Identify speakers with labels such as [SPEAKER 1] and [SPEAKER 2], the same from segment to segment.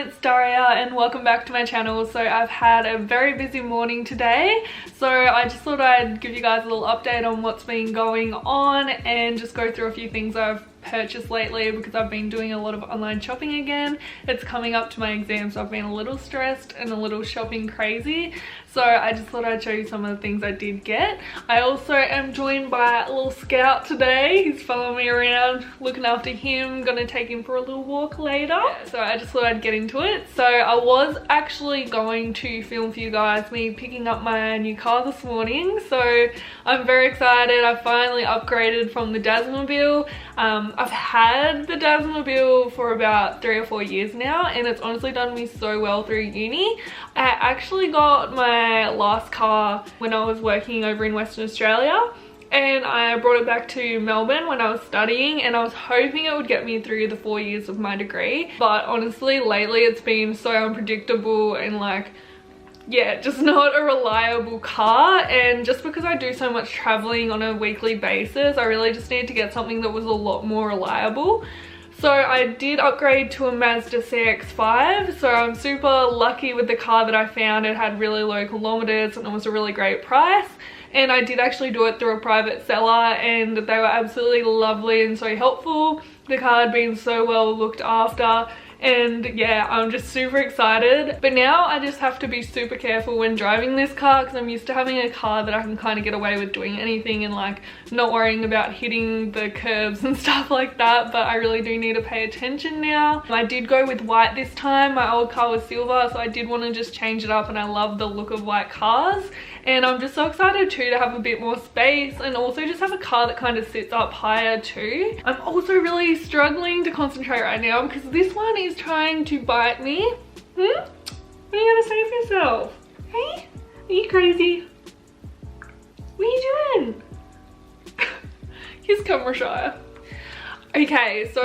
[SPEAKER 1] it's Daria and welcome back to my channel. So I've had a very busy morning today, so I just thought I'd give you guys a little update on what's been going on and just go through a few things I've purchased lately because I've been doing a lot of online shopping again. It's coming up to my exam, so I've been a little stressed and a little shopping crazy, so I just thought I'd show you some of the things I did get. I also am joined by a little scout today. He's following me around, looking after him, gonna take him for a little walk later. So I just thought I'd get into it. So I was actually going to film for you guys me picking up my new car this morning, so I'm very excited. I finally upgraded from the Dazzlemobile. I've had the Dazzlemobile for about 3 or 4 years now, and it's honestly done me so well through uni. I actually got my last car when I was working over in Western Australia, and I brought it back to Melbourne when I was studying, and I was hoping it would get me through the 4 years of my degree. But honestly, lately it's been so unpredictable and yeah, just not a reliable car, and just because I do so much traveling on a weekly basis, I really just need to get something that was a lot more reliable. So I did upgrade to a Mazda CX-5, so I'm super lucky with the car that I found. It had really low kilometers and it was a really great price, and I did actually do it through a private seller, and they were absolutely lovely and so helpful. The car had been so well looked after, and yeah, I'm just super excited. But now I just have to be super careful when driving this car, because I'm used to having a car that I can kind of get away with doing anything and not worrying about hitting the curbs and stuff like that. But I really do need to pay attention now. I did go with white this time. My old car was silver, so I did want to just change it up, and I love the look of white cars. And I'm just so excited too to have a bit more space, and also just have a car that kind of sits up higher too. I'm also really struggling to concentrate right now because this one is trying to bite me. What are you gonna say for yourself? Hey? Are you crazy? What are you doing? He's camera shy. Okay, so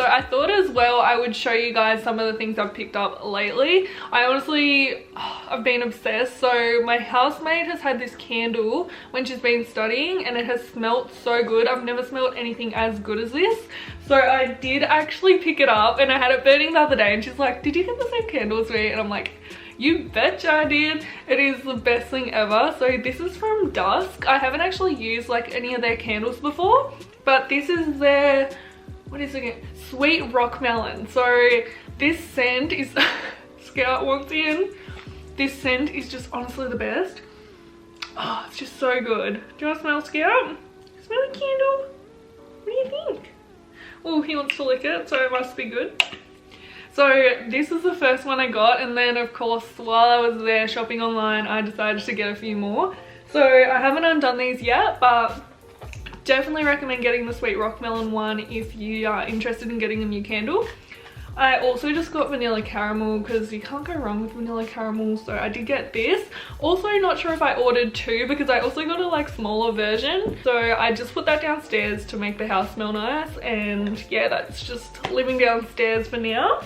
[SPEAKER 1] I thought as well I would show you guys some of the things I've picked up lately. I've been obsessed. So my housemate has had this candle when she's been studying, and it has smelt so good. I've never smelled anything as good as this. So I did actually pick it up, and I had it burning the other day, and she's like, did you get the same candle as me? And I'm like, you betcha I did. It is the best thing ever. So this is from Dusk. I haven't actually used any of their candles before, but this is their, what is it? Sweet rock melon. So this scent is Scout wants in. This scent is just honestly the best. Oh, it's just so good. Do you want to smell, Scout? Smell a candle? What do you think? Oh, he wants to lick it, so it must be good. So this is the first one I got, and then of course while I was there shopping online, I decided to get a few more. So I haven't undone these yet, but definitely recommend getting the sweet rock melon one if you are interested in getting a new candle. I also just got vanilla caramel because you can't go wrong with vanilla caramel, so I did get this. Also not sure if I ordered two because I also got a smaller version, so I just put that downstairs to make the house smell nice, and yeah, that's just living downstairs for now.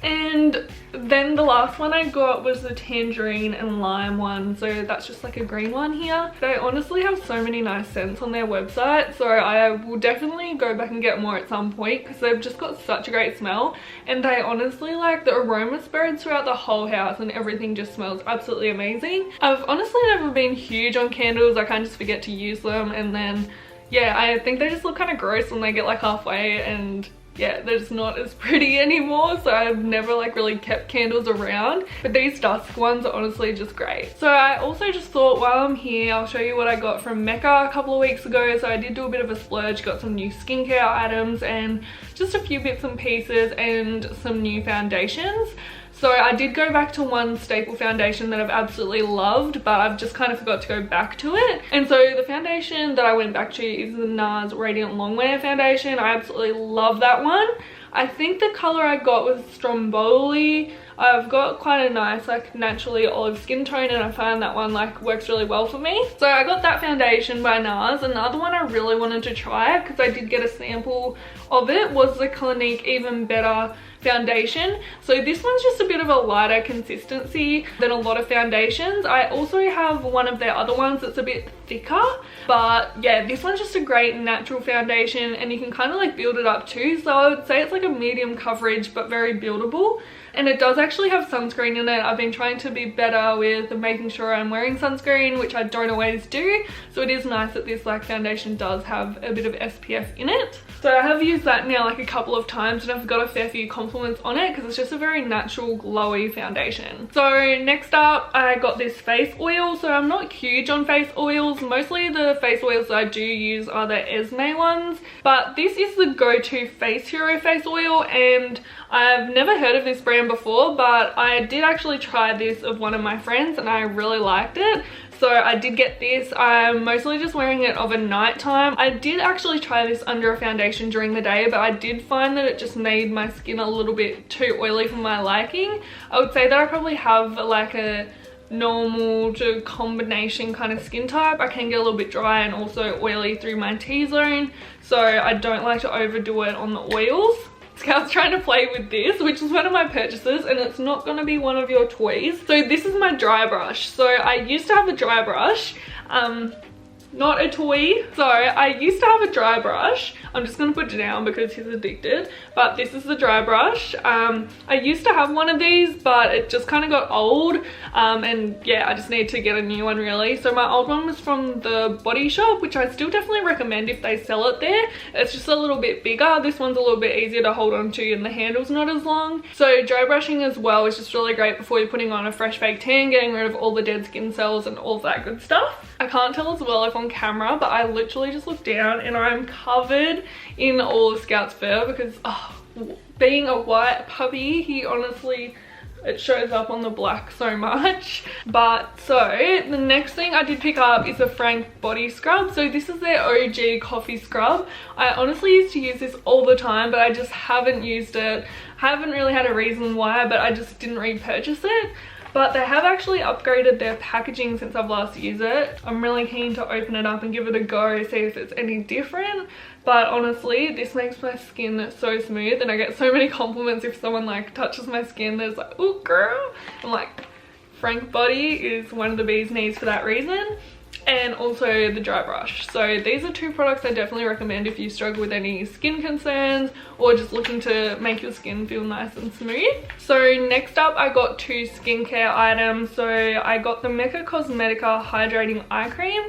[SPEAKER 1] And then the last one I got was the tangerine and lime one, so that's just a green one here. They honestly have so many nice scents on their website, so I will definitely go back and get more at some point because they've just got such a great smell, and they honestly the aroma spreads throughout the whole house and everything just smells absolutely amazing. I've honestly never been huge on candles. I kind of just forget to use them, and then yeah, I think they just look kind of gross when they get halfway, and yeah, they're just not as pretty anymore, so I've never really kept candles around. But these Dusk ones are honestly just great. So I also just thought while I'm here, I'll show you what I got from Mecca a couple of weeks ago. So I did do a bit of a splurge, got some new skincare items and just a few bits and pieces and some new foundations. So I did go back to one staple foundation that I've absolutely loved, but I've just kind of forgot to go back to it. And so the foundation that I went back to is the NARS Radiant Longwear foundation. I absolutely love that one. I think the color I got was Stromboli. I've got quite a nice naturally olive skin tone, and I find that one works really well for me. So I got that foundation by NARS. Another one I really wanted to try because I did get a sample of it was the Clinique Even Better foundation. So this one's just a bit of a lighter consistency than a lot of foundations. I also have one of their other ones that's a bit thicker, but yeah, this one's just a great natural foundation, and you can kind of like build it up too. So I would say it's like a medium coverage but very buildable. And it does actually have sunscreen in it. I've been trying to be better with making sure I'm wearing sunscreen, which I don't always do. So it is nice that this like foundation does have a bit of SPF in it. So I have used that now like a couple of times, and I've got a fair few compliments on it because it's just a very natural glowy foundation. So next up, I got this face oil. So I'm not huge on face oils. Mostly the face oils that I do use are the Esme ones, but this is the go-to face hero face oil, and I've never heard of this brand before, but I did actually try this of one of my friends and I really liked it. So I did get this. I'm mostly just wearing it of a night time. I did actually try this under a foundation during the day, but I did find that it just made my skin a little bit too oily for my liking. I would say that I probably have like a normal to combination kind of skin type. I can get a little bit dry and also oily through my T-zone, so I don't like to overdo it on the oils. Scout's trying to play with this, which is one of my purchases, and it's not going to be one of your toys. So this is my dry brush. So I used to have a dry brush, not a toy. So I used to have a dry brush. I'm just going to put it down because he's addicted, but this is the dry brush. I used to have one of these, but it just kind of got old, and yeah, I just need to get a new one really. So my old one was from the Body Shop, which I still definitely recommend if they sell it there. It's just a little bit bigger. This one's a little bit easier to hold on to and the handle's not as long. So dry brushing as well is just really great before you're putting on a fresh fake tan, getting rid of all the dead skin cells and all that good stuff. I can't tell as well if on camera, but I literally just looked down and I'm covered in all of Scout's fur because being a white puppy, he honestly, it shows up on the black so much. But so the next thing I did pick up is a Frank body scrub. So this is their OG coffee scrub. I honestly used to use this all the time, but I just haven't used it. Haven't really had a reason why, but I just didn't repurchase it. But they have actually upgraded their packaging since I've last used it. I'm really keen to open it up and give it a go, see if it's any different. But honestly, this makes my skin so smooth, and I get so many compliments if someone like touches my skin. There's like, ooh girl. I'm like, Frank Body is one of the bee's knees for that reason. And also the dry brush. So these are two products I definitely recommend if you struggle with any skin concerns or just looking to make your skin feel nice and smooth. So next up, I got two skincare items. So I got the Mecca Cosmetica Hydrating Eye Cream.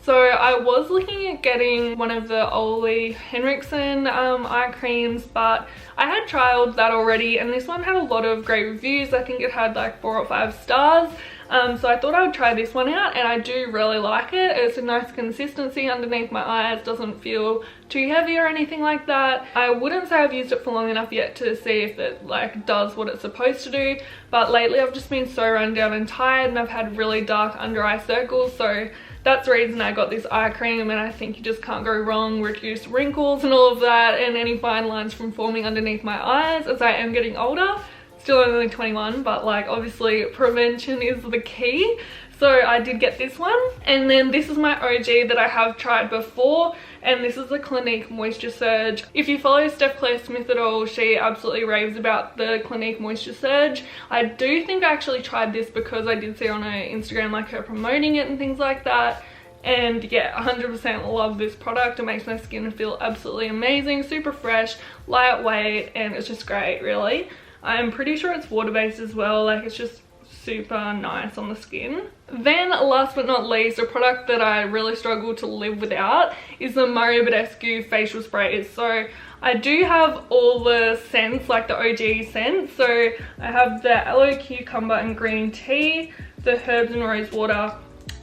[SPEAKER 1] So I was looking at getting one of the Ole Henriksen eye creams, but I had trialed that already, and this one had a lot of great reviews. I think it had like 4 or 5 stars. So I thought I would try this one out, and I do really like it. It's a nice consistency underneath my eyes, doesn't feel too heavy or anything like that. I wouldn't say I've used it for long enough yet to see if it like does what it's supposed to do, but lately I've just been so run down and tired, and I've had really dark under eye circles, so that's the reason I got this eye cream, and I think you just can't go wrong. Reduce wrinkles and all of that, and any fine lines from forming underneath my eyes as I am getting older. Still only 21, but like obviously prevention is the key. So I did get this one, and then this is my OG that I have tried before, and this is the Clinique Moisture Surge. If you follow Steph Claire Smith at all, she absolutely raves about the Clinique Moisture Surge. I do think I actually tried this because I did see on her Instagram like her promoting it and things like that. And yeah, 100% love this product. It makes my skin feel absolutely amazing, super fresh, lightweight, and it's just great really. I'm pretty sure it's water-based as well, like it's just super nice on the skin. Then last but not least, a product that I really struggle to live without is the Mario Badescu facial sprays. So I do have all the scents, like the OG scents. So I have the aloe, cucumber and green tea, the herbs and rose water,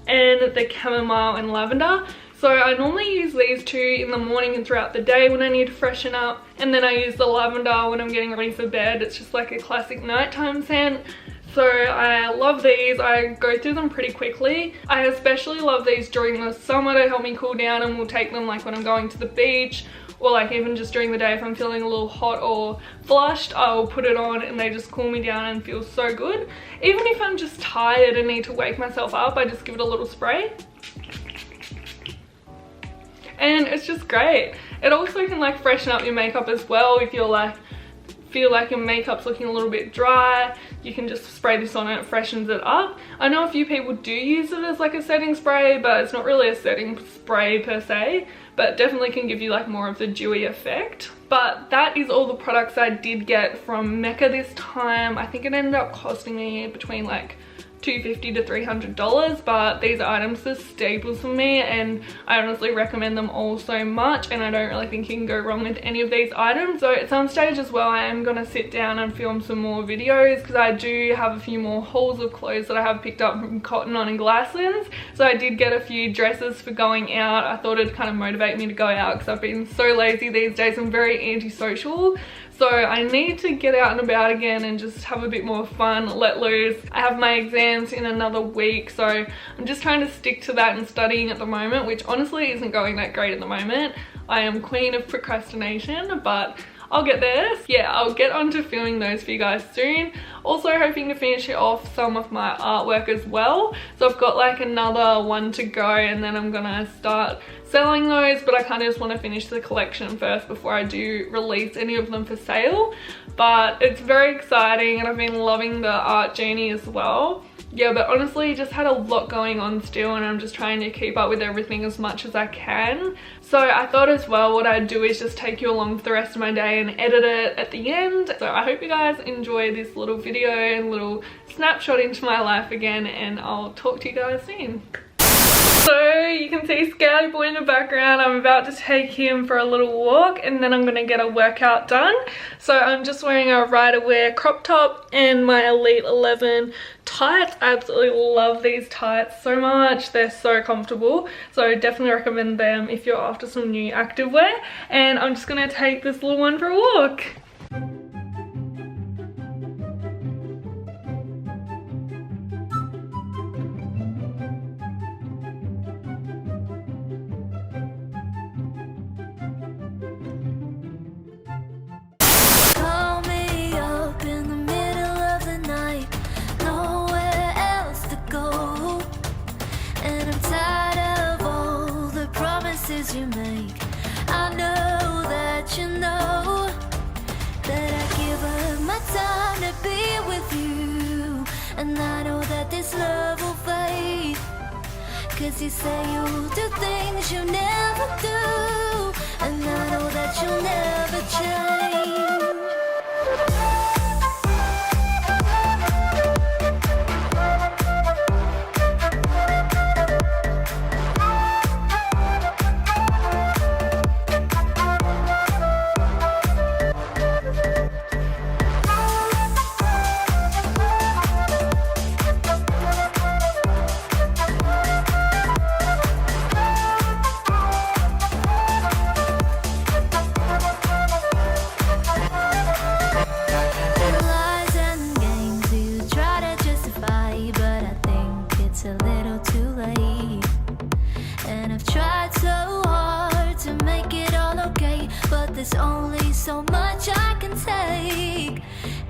[SPEAKER 1] and the chamomile and lavender. So I normally use these two in the morning and throughout the day when I need to freshen up, and then I use the lavender when I'm getting ready for bed. It's just like a classic nighttime scent. So I love these. I go through them pretty quickly. I especially love these during the summer to help me cool down, and will take them like when I'm going to the beach, or like even just during the day if I'm feeling a little hot or flushed, I'll put it on and they just cool me down and feel so good. Even if I'm just tired and need to wake myself up, I just give it a little spray. And it's just great. It also can like freshen up your makeup as well if you're like feel like your makeup's looking a little bit dry, you can just spray this on and it freshens it up. I know a few people do use it as like a setting spray, but it's not really a setting spray per se, but definitely can give you like more of the dewy effect. But that is all the products I did get from Mecca this time. I think it ended up costing me between like $250 to $300, but these items are staples for me and I honestly recommend them all so much, and I don't really think you can go wrong with any of these items. So at some stage as well, I am going to sit down and film some more videos because I do have a few more hauls of clothes that I have picked up from Cotton On and Glasslands. So I did get a few dresses for going out. I thought it'd kind of motivate me to go out because I've been so lazy these days. I'm very antisocial. So I need to get out and about again and just have a bit more fun, let loose. I have my exams in another week, so I'm just trying to stick to that and studying at the moment, which honestly isn't going that great at the moment. I am queen of procrastination, but I'll get there. Yeah, I'll get onto filming those for you guys soon. Also hoping to finish off some of my artwork as well. So I've got like another one to go and then I'm gonna start selling those, but I kind of just want to finish the collection first before I do release any of them for sale. But it's very exciting and I've been loving the art journey as well. Yeah, but honestly just had a lot going on still and I'm just trying to keep up with everything as much as I can. So I thought as well what I'd do is just take you along for the rest of my day and edit it at the end. So I hope you guys enjoy this little video and little snapshot into my life again, and I'll talk to you guys soon. So you can see Scouty Boy in the background. I'm about to take him for a little walk and then I'm going to get a workout done. So I'm just wearing a Rider-Wear crop top and my Elite 11 tights. I absolutely love these tights so much. They're so comfortable. So definitely recommend them if you're after some new activewear. And I'm just going to take this little one for a walk.
[SPEAKER 2] You make, I know that you know that I give up my time to be with you, and I know that this love will fade, 'cause you say you'll do things you never do, and I know that you'll never change. There's only so much I can take,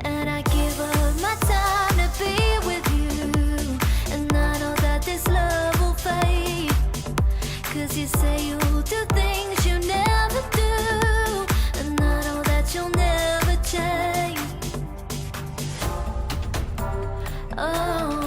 [SPEAKER 2] and I give up my time to be with you, and I know that this love will fade, 'cause you say you'll do things you never do, and I know that you'll never change. Oh.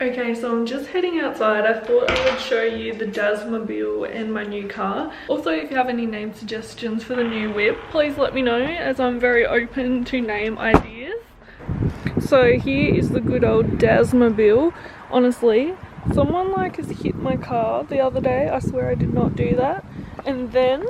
[SPEAKER 1] Okay, so I'm just heading outside. I thought I would show you the Dazzmobile and my new car. Also, if you have any name suggestions for the new whip, please let me know, as I'm very open to name ideas. So here is the good old Dazzmobile. Honestly, someone like has hit my car the other day. I swear I did not do that. And then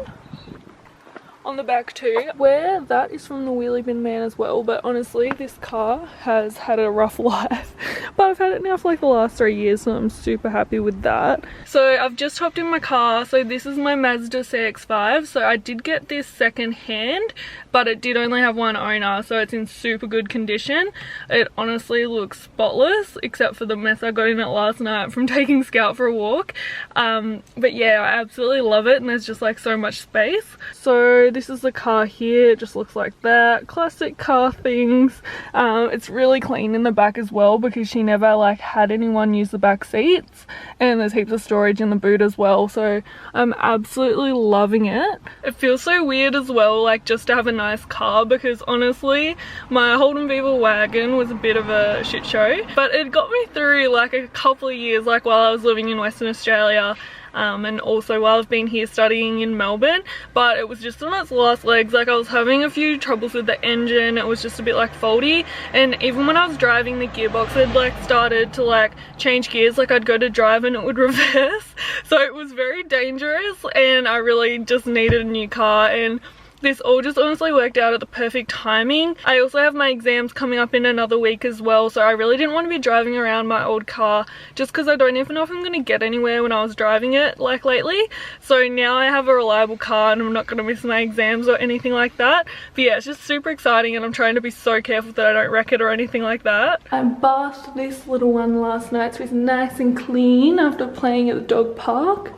[SPEAKER 1] on the back too, where that is from the Wheelie Bin Man as well. But honestly, this car has had a rough life, but I've had it now for like the last 3 years, so I'm super happy with that. So I've just hopped in my car. So this is my Mazda CX-5. So I did get this second hand, but it did only have one owner, so it's in super good condition. It honestly looks spotless, except for the mess I got in it last night from taking Scout for a walk. But yeah, I absolutely love it, and there's just like so much space. So this is the car here. It just looks like that. Classic car things. It's really clean in the back as well because she never like had anyone use the back seats, and there's heaps of storage in the boot as well, so I'm absolutely loving it. It feels so weird as well, like just to have a nice car, because honestly my Holden Beaver wagon was a bit of a shit show, but it got me through like a couple of years, like while I was living in Western Australia, and also while I've been here studying in Melbourne. But it was just on its last legs. Like I was having a few troubles with the engine, it was just a bit like faulty, and even when I was driving the gearbox had like started to like change gears, like I'd go to drive and it would reverse, so it was very dangerous and I really just needed a new car, and this all just honestly worked out at the perfect timing. I also have my exams coming up in another week as well, so I really didn't want to be driving around my old car just because I don't even know if I'm going to get anywhere when I was driving it like lately. So now I have a reliable car and I'm not going to miss my exams or anything like that. But yeah, it's just super exciting, and I'm trying to be so careful that I don't wreck it or anything like that. I bathed this little one last night so it's nice and clean after playing at the dog park.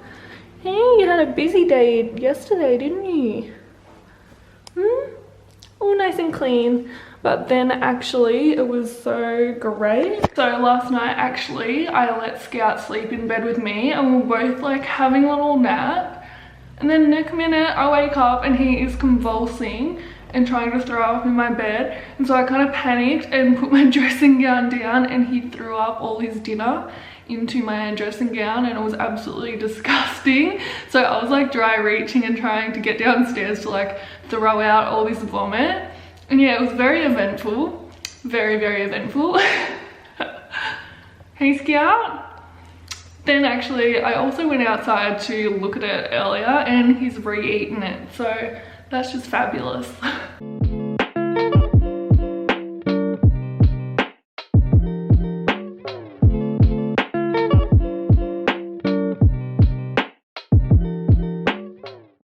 [SPEAKER 1] Hey, you had a busy day yesterday, didn't you? All nice and clean. But then actually it was so great. So last night actually I let Scout sleep in bed with me, and we were both like having a little nap, and then next minute I wake up and he is convulsing and trying to throw up in my bed, and so I kind of panicked and put my dressing gown down, and he threw up all his dinner into my dressing gown, and it was absolutely disgusting. So I was like dry reaching and trying to get downstairs to like throw out all this vomit, and yeah, it was very eventful, very eventful. Hey Scout. Then actually I also went outside to look at it earlier, and he's re-eaten it, so that's just fabulous.